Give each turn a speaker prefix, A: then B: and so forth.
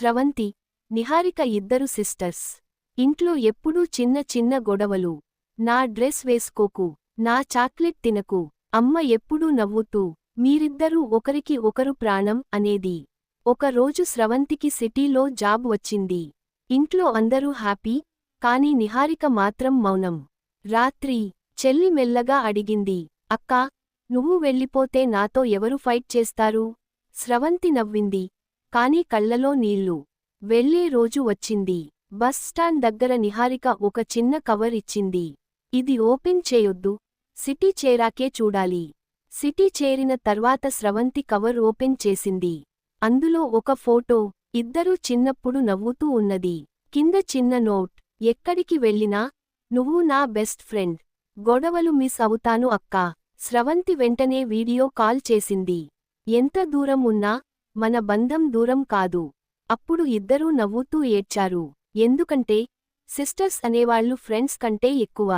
A: స్రవంతి, నిహారిక ఇద్దరు సిస్టర్స్. ఇంట్లో ఎప్పుడూ చిన్న చిన్న గొడవలు. నా డ్రెస్ వేసుకోకు, నా చాక్లెట్ తినకు, అమ్మ ఎప్పుడూ నవ్వుతూ, మీరిద్దరూ ఒకరికి ఒకరు ప్రాణం అనేది. ఒక రోజు స్రవంతికి సిటీలో జాబ్ వచ్చింది. ఇంట్లో అందరూ హ్యాపీ, కాని నిహారిక మాత్రం మౌనం. రాత్రి చెల్లి మెల్లగా అడిగింది, అక్కా, నువ్వు వెళ్ళిపోతే నాతో ఎవరు ఫైట్ చేస్తారు? స్రవంతి నవ్వింది, కాని కళ్లలో నీళ్లు. వెళ్ళే రోజు వచ్చింది. బస్ స్టాండ్ దగ్గర నిహారిక ఒక చిన్న కవర్ ఇచ్చింది. ఇది ఓపెన్ చేయొద్దు, సిటీ చేరాకే చూడాలి. సిటీ చేరిన తర్వాత స్రవంతి కవర్ ఓపెన్ చేసింది. అందులో ఒక ఫోటో, ఇద్దరూ చిన్నప్పుడు నవ్వుతూ ఉన్నది. కింద చిన్న నోట్, ఎక్కడికి వెళ్ళినా నువ్వు నా బెస్ట్ ఫ్రెండ్. గొడవలు మిస్ అవుతాను అక్కా. స్రవంతి వెంటనే వీడియో కాల్ చేసింది. ఎంత దూరం ఉన్నా మన బంధం దూరం కాదు. అప్పుడు ఇద్దరూ నవ్వుతూ ఏడ్చారు. ఎందుకంటే సిస్టర్స్ అనేవాళ్లు ఫ్రెండ్స్ కంటే ఎక్కువ.